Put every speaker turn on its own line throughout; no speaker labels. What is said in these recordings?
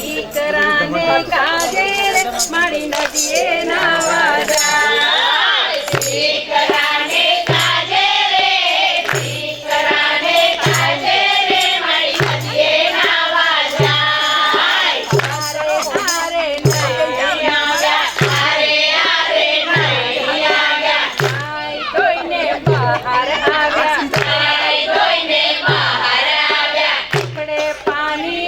દીકરાને કાજે મારી નદીએ નાવા જાય દીકરાને કાજે રે દીકરાને કાજે રે મારી નદીએ નાવા જાય હારે હારે નહીં આવ્યા હારે હારે નહીં આવ્યા આઈ કોઈને બહાર આવ્યા આઈ કોઈને બહાર આવ્યા પીપળે પાણી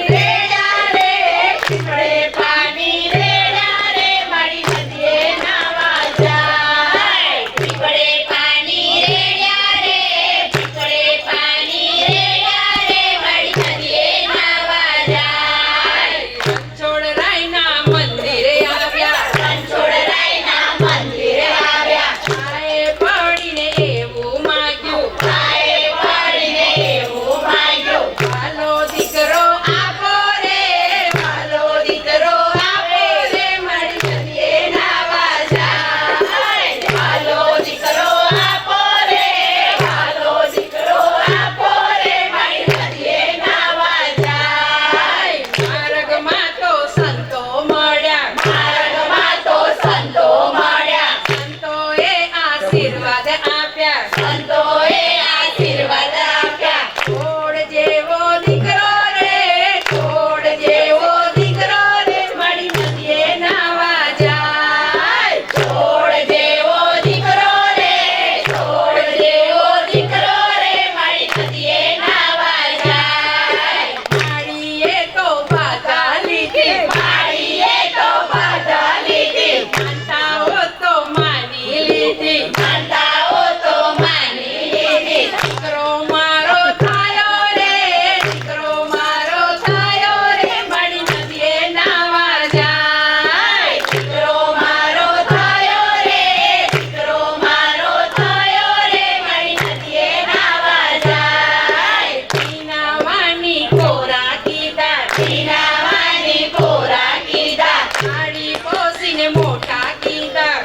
મોટા કીધા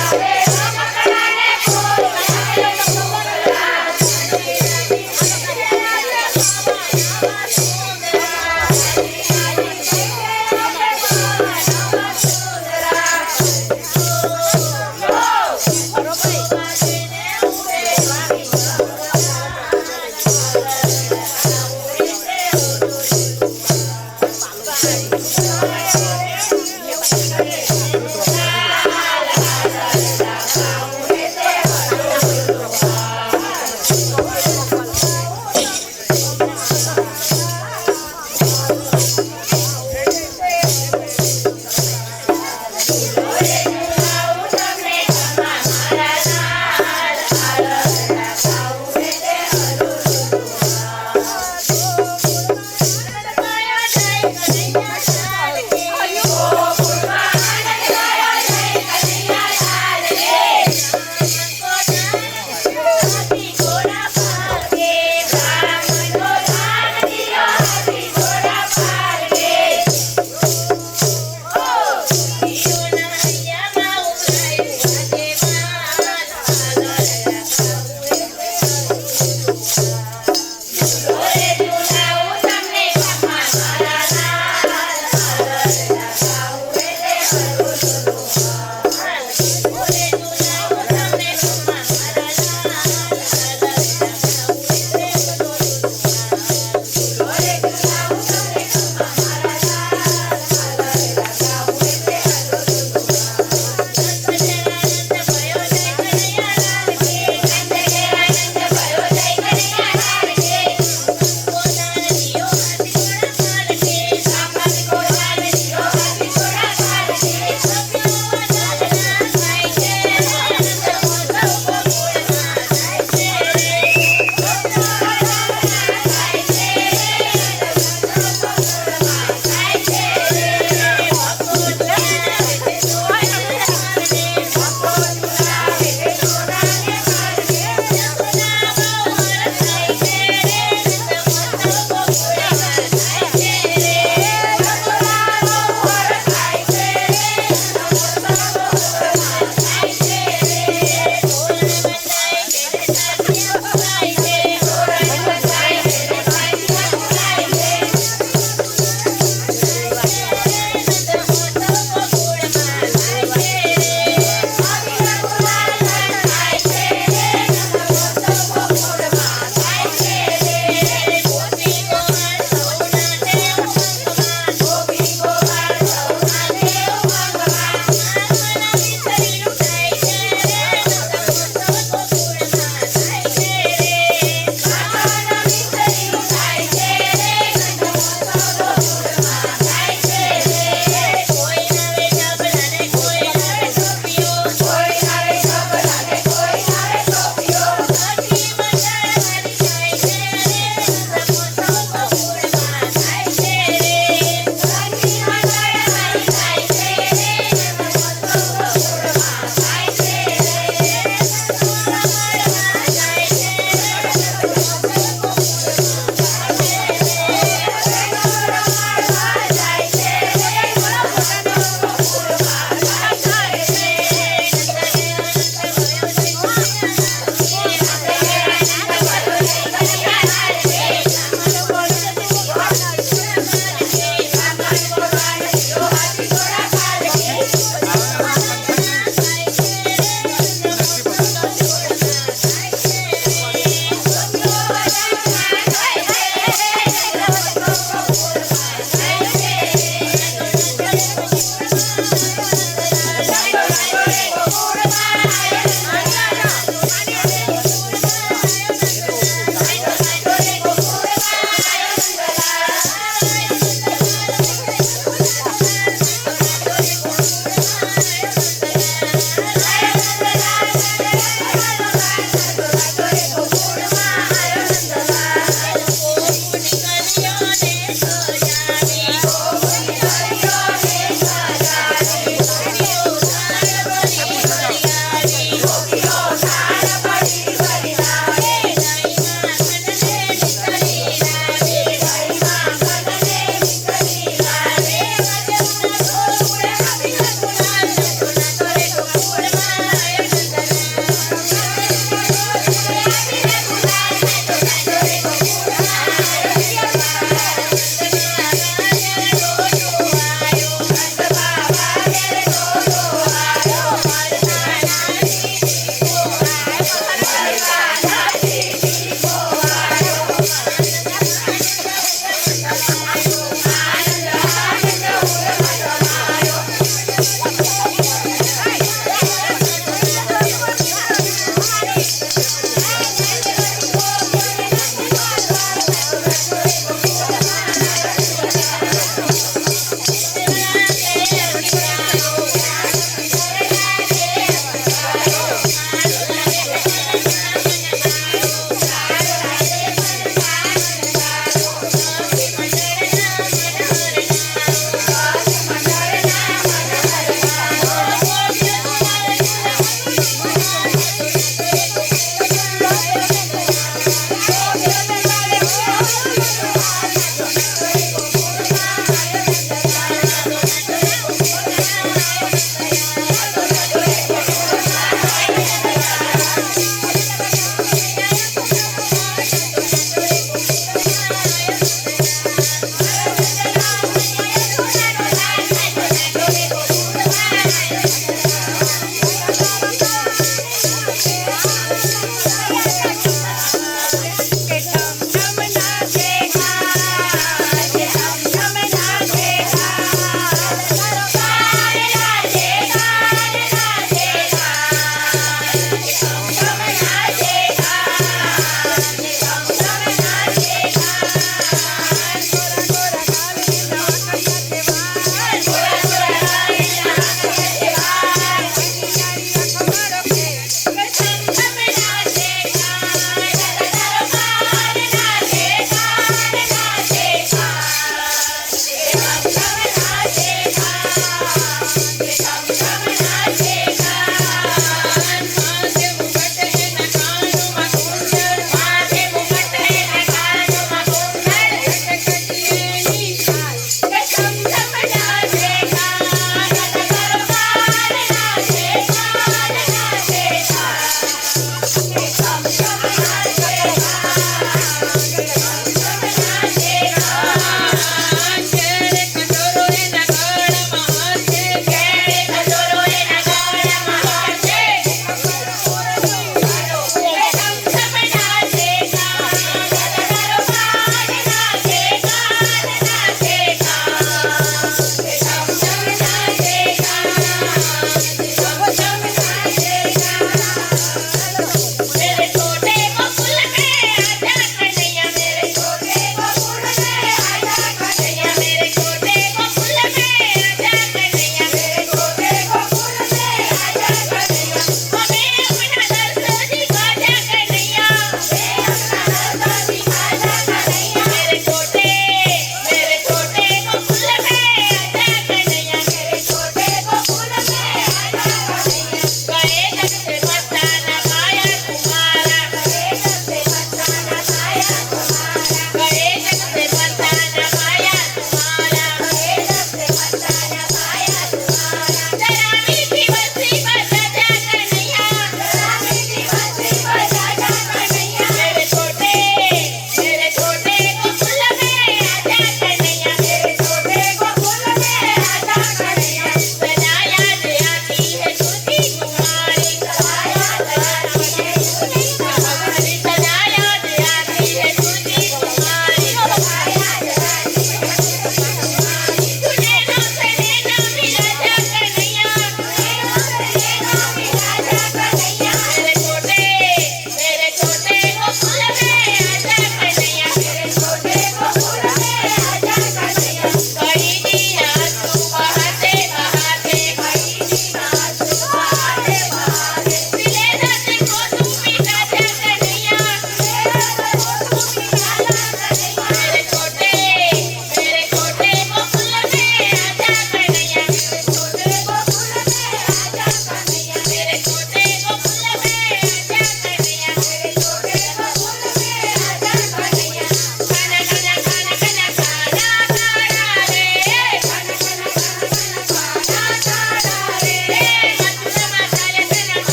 La la la la la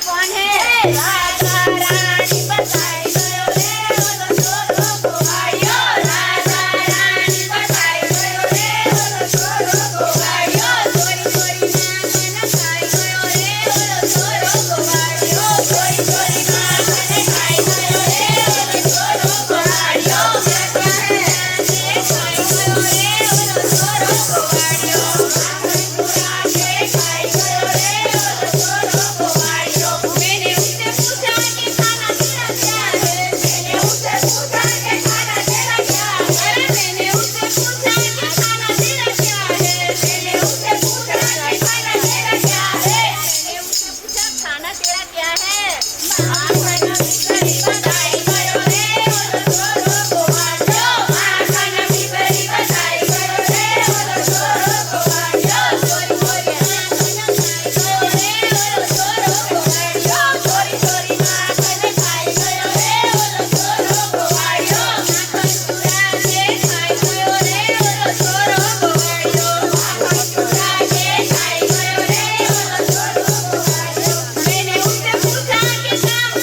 कौन है? राजा रानी बताई गयो रे ओलो छोरो गोवाड़ियो। राजा रानी बताई गयो रे ओलो छोरो गोवाड़ियो। चोरी चोरी माखन खाई गयो रे ओलो छोरो गोवाड़ियो। चोरी चोरी माखन खाई गयो रे ओलो छोरो गोवाड़ियो। क्या है? खाई गयो रे ओलो छोरो गोवाड़ियो। माखन चुरा के खाई गयो रे ओलो छोरो गोवाड़ियो। मैंने उससे पूछा कि खाना तेरा क्या है? मैंने उससे पूछा कि खाना तेरा क्या है? अरे मैंने उससे पूछा कि खाना तेरा क्या है? मैंने उससे पूछा कि खाना तेरा क्या है? मैंने उससे पूछा खाना तेरा क्या है? माखन मिसरी बताई गयो रे ओलो छोरो गोवाड़ियो। माखन मिसरी बताई गयो रे ओलो छोरो गोवाड़ियो। चोरी चोरी माखन खाई गयो रे ओलो छोरो गोवाड़ियो। चोरी चोरी माखन खाई गयो रे ओलो छोरो गोवाड़ियो। माखन चुरा के खाई गयो रे ओलो छोरो गोवाड़ियो। माखन चुरा के खाई गयो रे ओलो छोरो गोवाड़ियो। मैंने उससे पूछा कि काम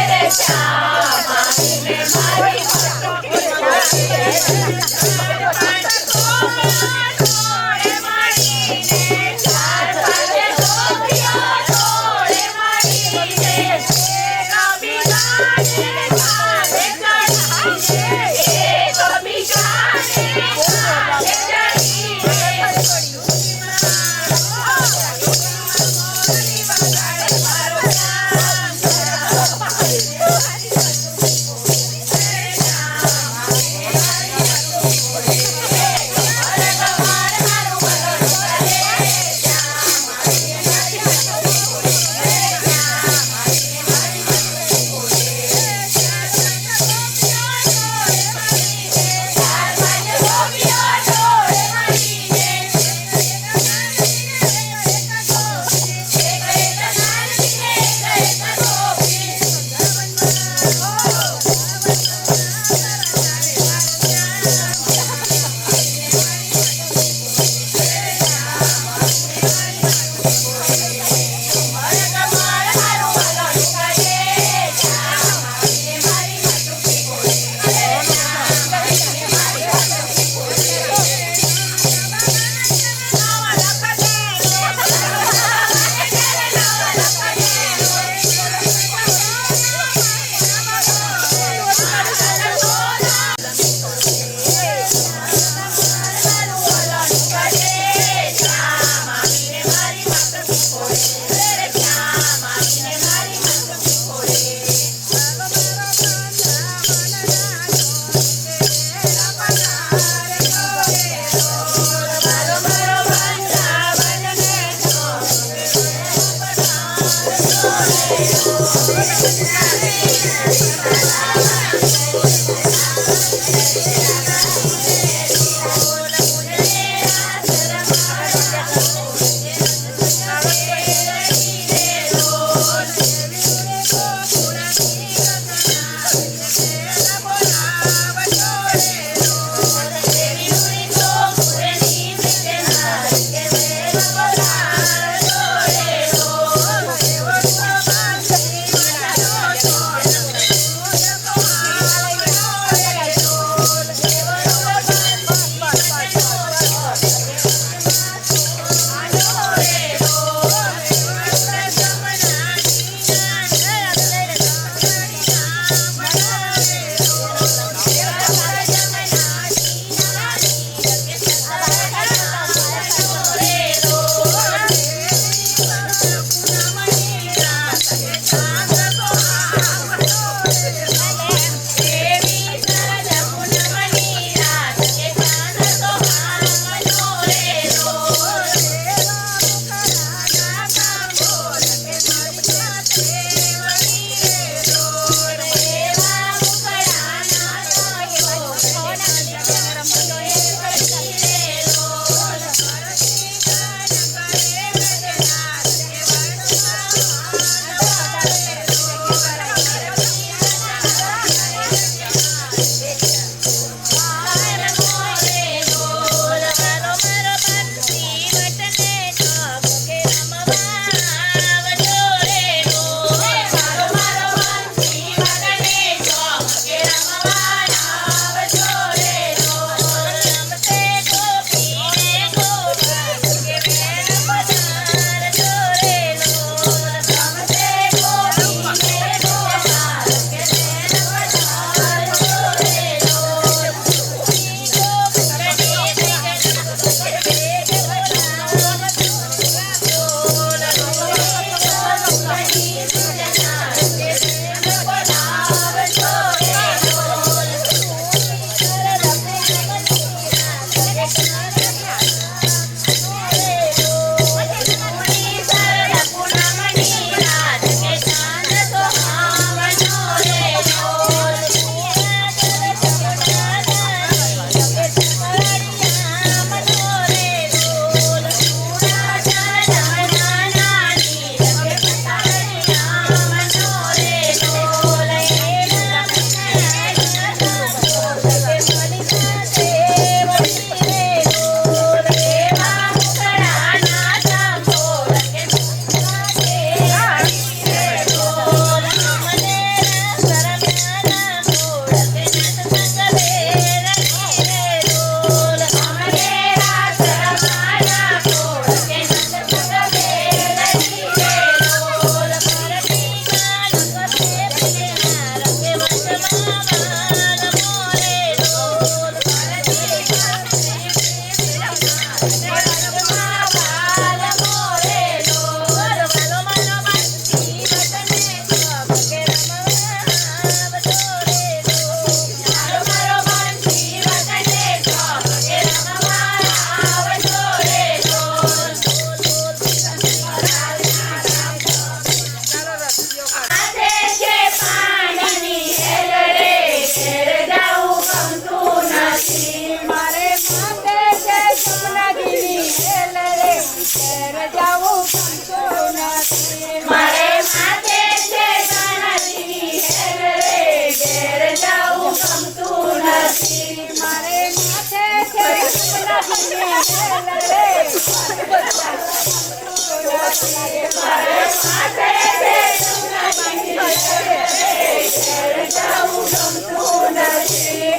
રે શ્યામ આવીને મારી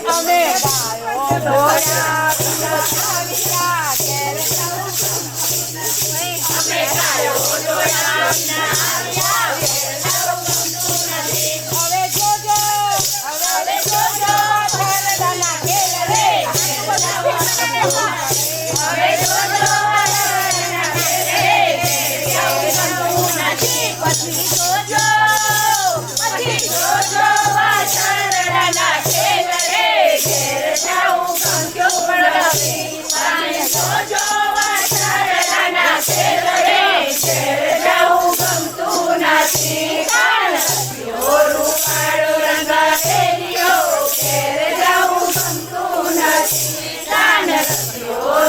અમે ગાયો ધોયા વિના ઘેર અમે ગાયો ધોયા વિના હવે જોજો ઘરડાના ખેલ રે હવે જોજો પછી જોજો વાસરડાના ખેલ રે ઘેર જાઉં ગમતું નથી જોજો વાસરડાના ખેલ રે ઘેર જાઉં ગમતું નથી રૂપાળો રંગ રેલિયો ઘેર જાઉં ગમતું નથી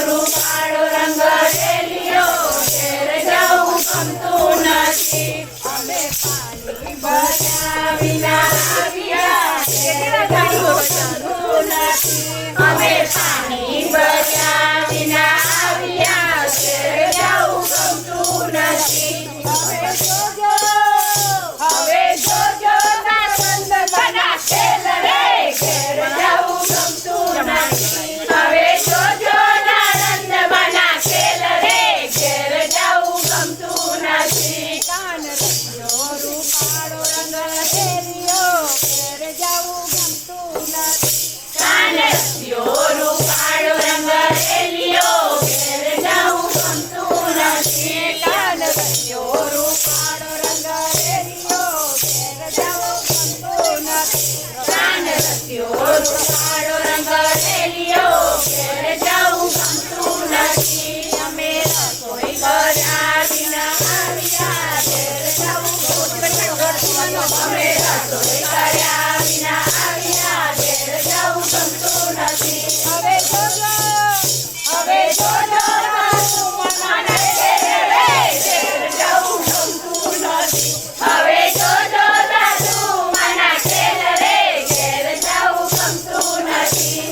રૂપાળો રંગ રેલિયો ઘેર જાઉં ગમતું નથી અમે પાણી ભર્યા વિના આવ્યા ઘેર જાઉં ગમતું નથી અમે પાણી ભર્યા વિના આવ્યા ઘેર જાઉં ગમતું નથી હવે જોજો નાચંદ બના ખેલ રે ઘેર જાઉં ગમતું નથી હવે જોજો નાનંદ બના ખેલ રે ઘેર જાઉં ગમતું નથી કાન રંગ્યો રૂપાળો રંગ રેલિયો ઘેર જાઉં ગમતું નથી કાન રંગ્યો રૂપાળો રંગ રેલિયો ઘેર જાઉં ગમતું નથી કાન રંગ્યો રૂપાળો રંગ રેલિયો ઘેર જાઉં ગમતું નથી કાન રંગ્યો રૂપાળો રંગ રેલિયો ઘેર જાઉં ગમતું નથી અમે રસોઈ કર્યા વિના આવ્યા ઘેર જાઉં અમે રસોઈ કર્યા વિના આવ્યા ઘેર જાઉં ગમતું નથી હવે જોજો સાસુ મને ઘેર રે ઘેર જાઉં ગમતું નથી હવે જોજો સાસુ મને ઘેર રે ઘેર જાઉં ગમતું નથી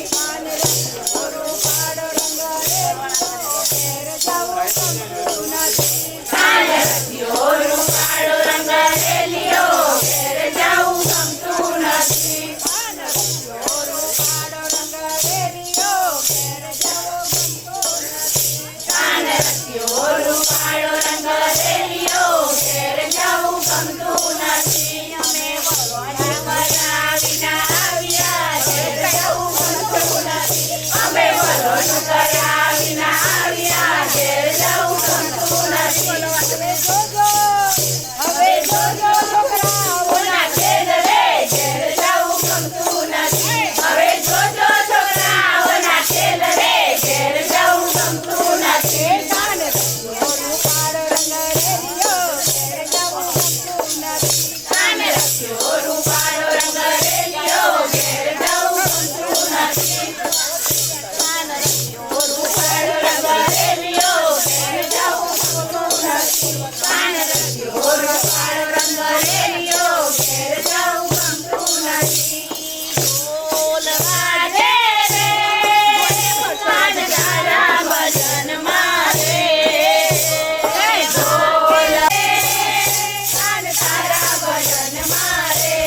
રૂપાળો રંગ રેલિયો ઘેર જાઉં ગમતું નથી કાન રંગ્યો રૂપાળો રંગ રેલિયો ઘેર જાઉં ગમતું નથી કાન રંગ્યો રૂપાળો રંગ રેલિયો ઘેર જાઉં ગમતું નથી કાન રંગ્યો રૂપાળો રંગ રેલિયો ઘેર જાઉં ગમતું નથી અમે વરવાણા કર્યા વિના આવ્યા ઘેર જાઉં ગમતું નથી અમે વરવાનું કર્યા વિના આવ્યા ઘેર જાઉં ગમતું નથી હવે જોજો છોકરાઓના ખેલ રે ઘેર જાઉં ગમતું નથી હવે જોજો છોકરાઓના ખેલ રે ઘેર જાઉં ગમતું નથી કાન રંગ્યો રૂપાળો રંગ રેલિયો ઘેર જાઉં ગમતું નથી કાન રંગ્યો રૂપાળો રંગ રેલિયો ઘેર જાઉં ગમતું નથી કાન રંગ્યો રૂપાળો રંગ રેલિયો ઘેર જાઉં ગમતું નથી કાન રંગ્યો રૂપાળો રંગ રેલિયો ઘેર જાઉં ગમતું નથી ઢોલ વાગે રે કાન તારા ભજન મારે ઢોલ કાન તારા ભજન મારે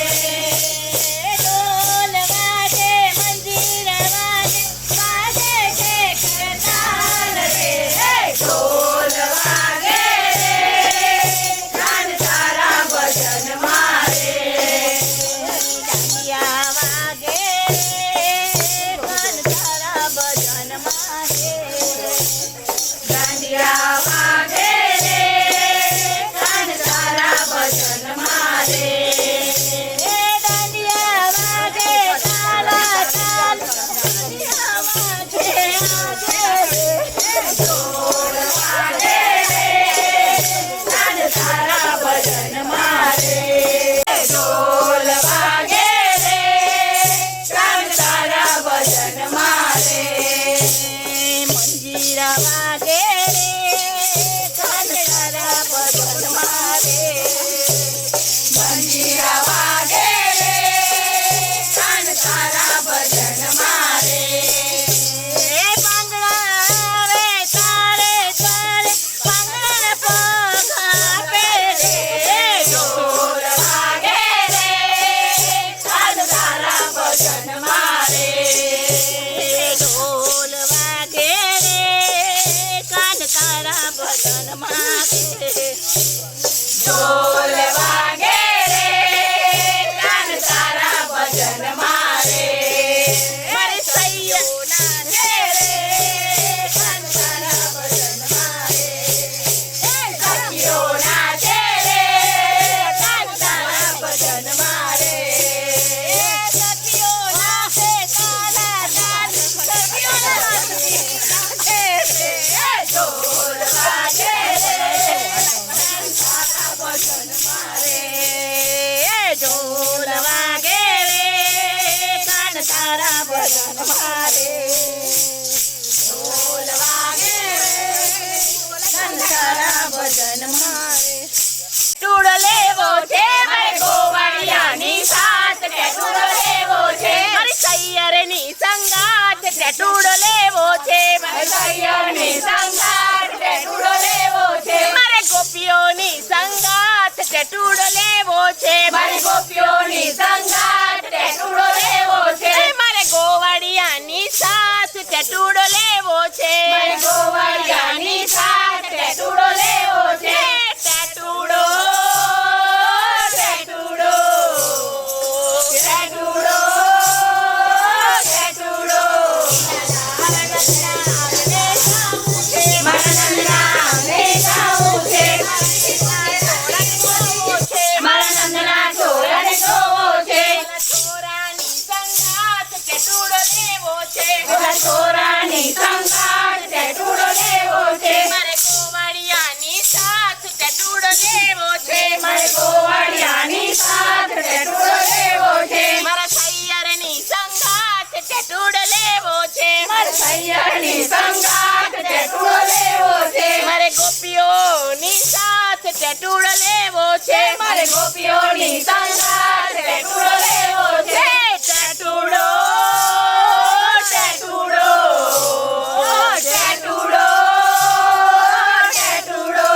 તારા ભજન મારે ઢોલ વાગે તારા ભજન મારે ટૂડો લેવો છે મારે ગોવાળિયાની સાથ ટૂડો લેવો છે મારી સૈયરની સંગાથ ટૂડો લેવો છે મારે સૈયરની સંગાથ ટૂડો લેવો છે મારે ગોપીઓની સંગાથ ટૂડો લેવો છે મારે ગોપીઓની સંગાથ ટૂડો લેવો છે મારે ગોવાળિયાની સાથ ટૂડો લેવો છે મારે ગોવાળિયાની સાથ ટૂડો લેવો છે ટૂડો ટૂડો ટૂડો ટૂડો મારા નંદના ને જાવું છે મારા નંદના છોરાને જોવો છે છોરાની સંગાથ ટૂડો લેવો છે છોરાની સંગાથ ટૂડો લેવો છે મારે ગોવાળિયાની સાથ ટૂડો લેવો છે મારે ગોવાળિયાની સાથ ટૂડો લેવો છે મારા સૈયરની સંગાથ ટૂડો લેવો છે મારે સૈયરની સંગાથ ટૂડો લેવો છે મારે ગોપીઓની સાથ ટૂડો લેવો છે મારે ગોપીઓની સંગાથ ટૂડો લેવો છે ટૂડો ટૂડો ટૂડો ટૂડો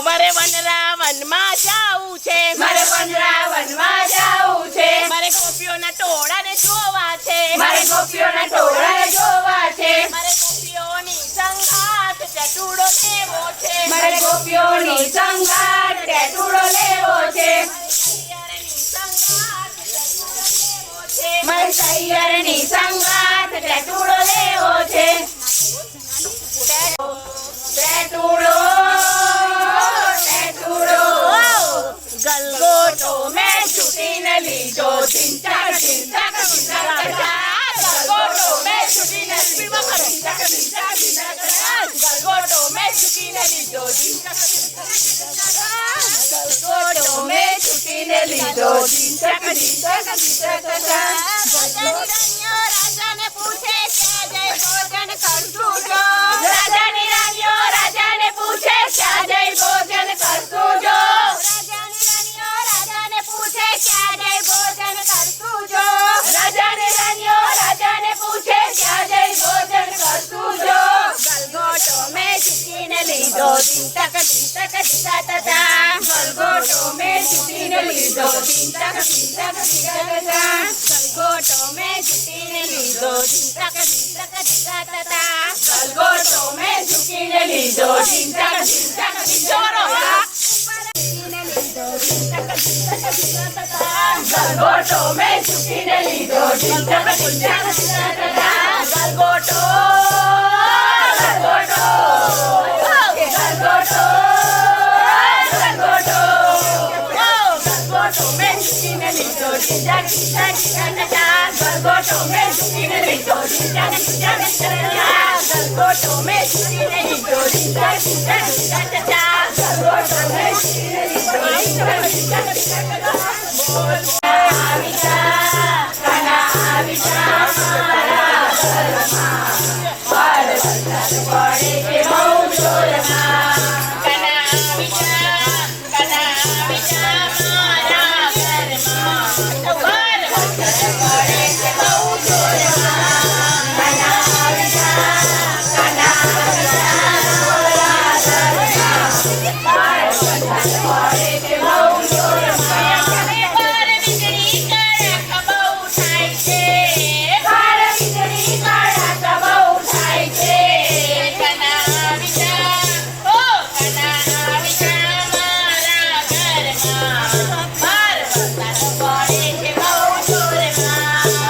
મારે વનરાવનમાં જાવું છે મારે વનરાવનમાં જાવું છે મારે ગોપીઓના ટોળાને જોવા છે મારે ગોપીઓના ટોળાને જોવા છે મારે ગોપીઓની સંગાથ ટૂડો લેવો છે મારે ગોપીઓની સંગાથ ટૂડો લેવો છે મારે સૈયરની સંગાથ ટૂડો લેવો છે ટૂડો ટૂડો ગલગોટો મેં છૂટીને લીધો ચિંતા ચિંતા ગલગોટો મેં છૂટીને લીધો ગલગોટો મેં છૂટીને લીધો ગલગોટો મેં છૂટીને લીધો રાજાને પૂછે ક્યાં જઈ ભોજન કરશું જો રાજાની રાણીઓ રાજાને પૂછે ક્યાં જઈ ભોજન કરશું જો રાજાની રાણીઓ રાજાને પૂછે ક્યાં જઈ ભોજન કરશું જો રાજાની રાણીઓ રાજાને પૂછે ક્યાં જઈ ભોજન કરશું જો ગલગોટો મેં છૂટીને લીધો ચિંતક ચિંતક ચિંતા ગલગોટો મેં છૂટીને લીધો ચિંતક ચિંતક ચિંતા ગલગોટો મેં છૂટીને લીધો ચિંતક ચિંતક ચિંતા ગલગોટો મેં છૂટીને લીધો ચિંતક ચિંતક ચિંતા ગલગોટો મેં છૂટીને લીધો ચિંતક ચિંતક ચિંતા ગલગોટો ગલગોટો ગલગોટો ગલગોટો ગલગોટો મેં છૂટીને લીધો ચિંતક ચિંતક ચિંતા ગલગોટો મેં છૂટીને લીધો ચિંતક ચિંતક ચિંતા ગલગોટો મેં છૂટીને લીધો ચિંતક ચિંતક ચિંતા ગલગોટો મેં છૂટીને લીધો ચિંતક ચિંતક ચિંતા બોલ આવી જા કાના આવી જા મારા ઘરમાં વાળ વરસાદ પડે છે બહુ જોરમાં કાના આવી જા મારા ઘરમાં વાળ વરસાદ પડે છે બહુ જોરમાં કાના આવી જા મારા ઘરમાં વાળ વરસાદ પડે છે બહુ જોરમાં વીજળી કડક બહુ થાય છે વીજળી કડક બહુ થાય છે કાના આવી જા કાના આવી જા મારા ઘરમાં વાળ વરસાદ પડે છે બહુ જોરમાં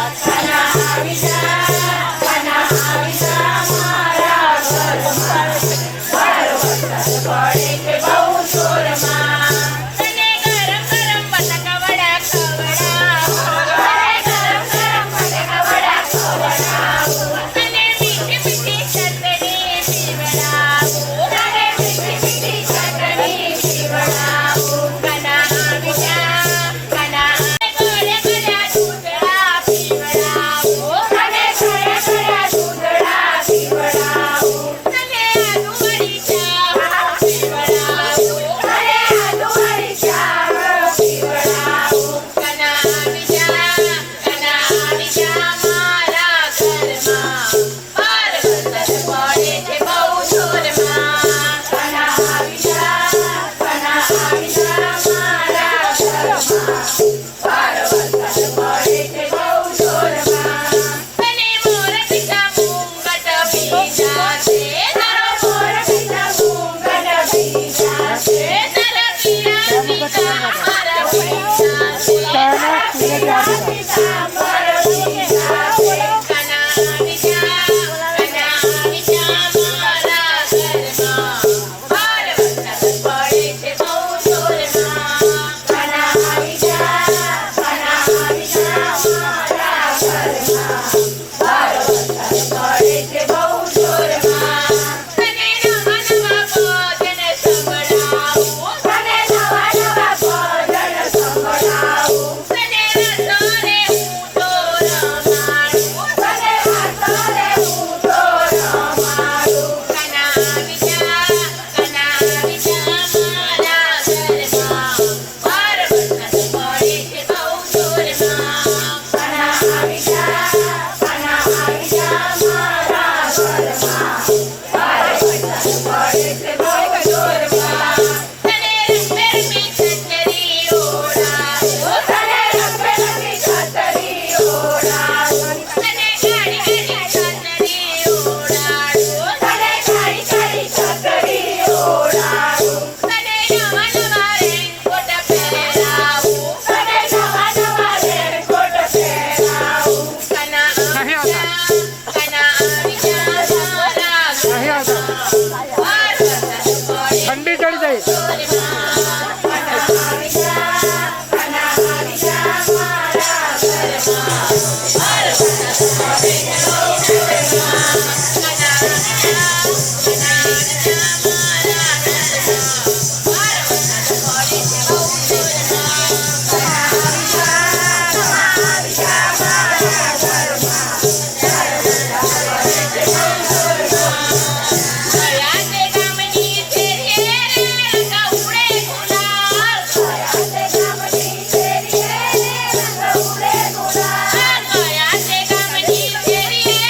ઠંડી ચડી જાય
Yeah.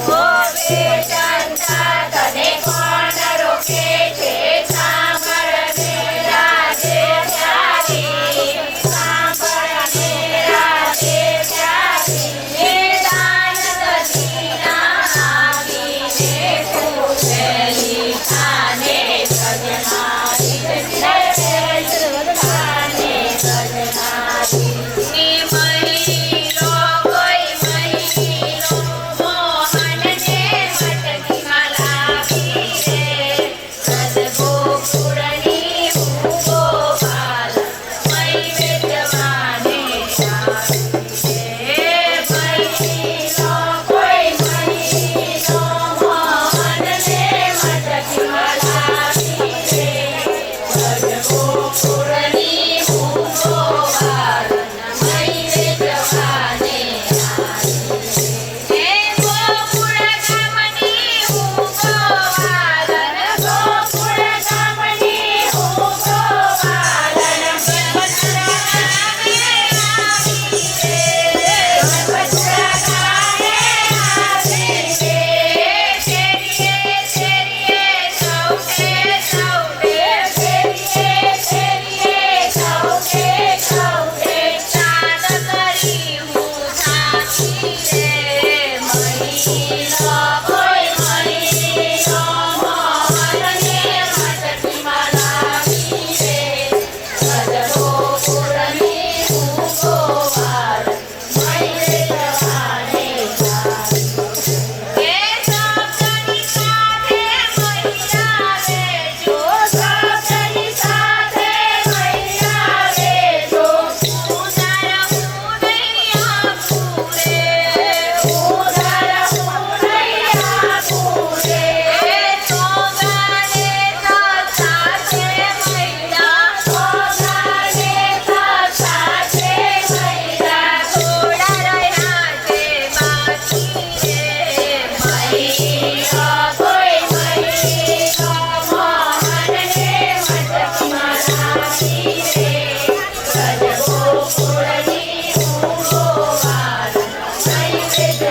ઓ બેટંતા તને કોણ રોકે છે સાંભળને રાજે પ્યારી સાંભળને રાજે પ્યારી દાન દક્ષિણા આપીને પૂજેલી થાને સજનારી થાને સજનારી મહિલો કોઈ મહિલો મોહનને મટકીમાં લાવી રે સદગોકુળની ભૂગો બાલ મય વેદવાને આવી રે મહિલો કોઈ મહિલો મોહનને મટકીમાં લાવી રે સદગોકુળની ભૂગો બાલ મય વેદવાને હે ગોકુળ ગામની ભૂગો વાલન ગોકુળ ગામની ભૂગો વાલન ભદ્રા ગામે આવી રે ભદ્રા ગામે આવી રે શેરીએ શેરીએ સૌકે સૌકે શેરીએ શેરીએ સૌકે સૌકે ચાંદ કરી હું થાકી રે મહિલો કોઈ મહિલો મોહનને મટકીમાં લાવી રે સદગોકુળની ભૂગો વાલ મય વેદવાને હે શબ્દની સાથે મૈયા વેજો શબ્દની સાથે મૈયા વેજો ઉધાર હું નહીં આપું રે ઉધાર હું નહીં આપું રે સોગાને સાથે મૈયા સોગાને સાથે મૈયા થોડા રહ્યા છે બાકી રે મહિલો કોઈ મહિલો મોહનને મટકીમાં લાવી રે સદગોકુળની ભૂગો વાલ મય વેદવાને